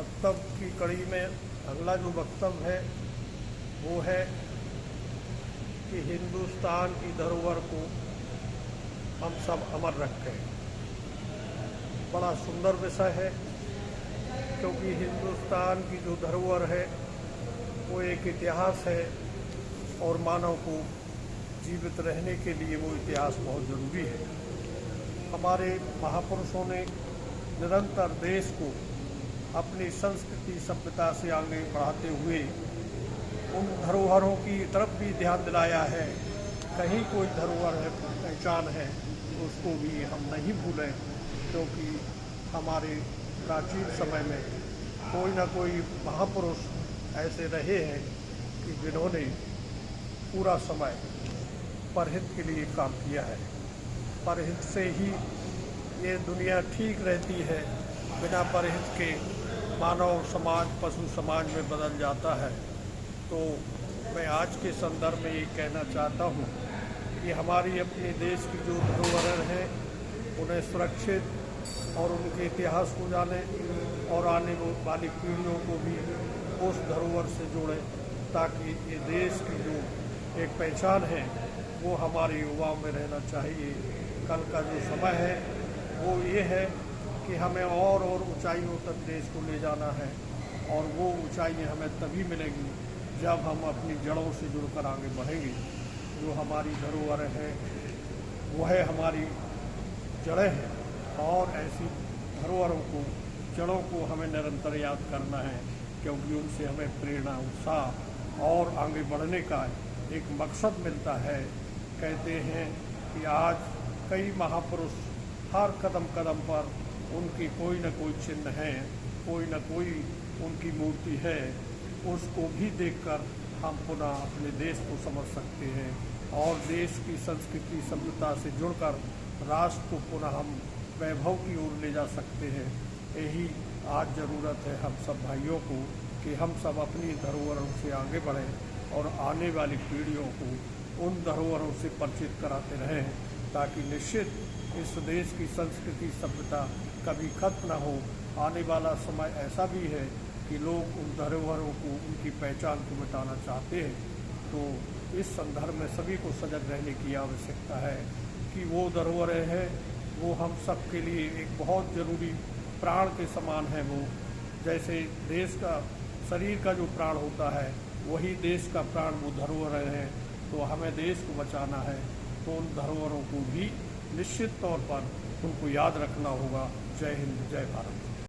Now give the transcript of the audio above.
वक्तव्य की कड़ी में अगला जो वक्तव्य है वो है कि हिंदुस्तान की धरोहर को हम सब अमर रखें। बड़ा सुंदर विषय है, क्योंकि हिंदुस्तान की जो धरोहर है वो एक इतिहास है और मानव को जीवित रहने के लिए वो इतिहास बहुत ज़रूरी है। हमारे महापुरुषों ने निरंतर देश को अपनी संस्कृति सभ्यता से आगे बढ़ाते हुए उन धरोहरों की तरफ भी ध्यान दिलाया है। कहीं कोई धरोहर है, पहचान है, उसको भी हम नहीं भूलें, क्योंकि हमारे प्राचीन समय में कोई ना कोई महापुरुष ऐसे रहे हैं कि जिन्होंने पूरा समय परहित के लिए काम किया है। परहित से ही ये दुनिया ठीक रहती है, बिना परहित के मानव समाज पशु समाज में बदल जाता है। तो मैं आज के संदर्भ में ये कहना चाहता हूँ कि हमारी अपने देश की जो धरोहर हैं उन्हें सुरक्षित और उनके इतिहास को जाने और आने वाली पीढ़ियों को भी उस धरोहर से जोड़ें, ताकि ये देश की जो एक पहचान है वो हमारे युवाओं में रहना चाहिए। कल का जो समय है वो ये है कि हमें और ऊंचाइयों तक देश को ले जाना है, और वो ऊंचाइयाँ हमें तभी मिलेंगी जब हम अपनी जड़ों से जुड़कर आगे बढ़ेंगे। जो हमारी धरोहर है वह हमारी जड़ें हैं, और ऐसी धरोहरों को, जड़ों को हमें निरंतर याद करना है, क्योंकि उनसे हमें प्रेरणा, उत्साह और आगे बढ़ने का एक मकसद मिलता है। कहते हैं कि आज कई महापुरुष हर कदम कदम पर उनकी कोई न कोई चिन्ह है, कोई न कोई उनकी मूर्ति है। उसको भी देखकर हम पुनः अपने देश को समझ सकते हैं और देश की संस्कृति सभ्यता से जुड़कर राष्ट्र को पुनः हम वैभव की ओर ले जा सकते हैं। यही आज ज़रूरत है हम सब भाइयों को कि हम सब अपनी धरोहरों से आगे बढ़ें और आने वाली पीढ़ियों को उन धरोहरों से परिचित कराते रहें, ताकि निश्चित इस देश की संस्कृति सभ्यता कभी खत्म न हो। आने वाला समय ऐसा भी है कि लोग उन धरोहरों को, उनकी पहचान को मिटाना चाहते हैं। तो इस संदर्भ में सभी को सजग रहने की आवश्यकता है कि वो धरोहरें हैं वो हम सब के लिए एक बहुत ज़रूरी प्राण के समान है। वो जैसे देश का, शरीर का जो प्राण होता है वही देश का प्राण वो धरोहरें हैं। तो हमें देश को बचाना है, तो उन धरोहरों को भी निश्चित तौर पर उनको याद रखना होगा। जय हिंद, जय भारत।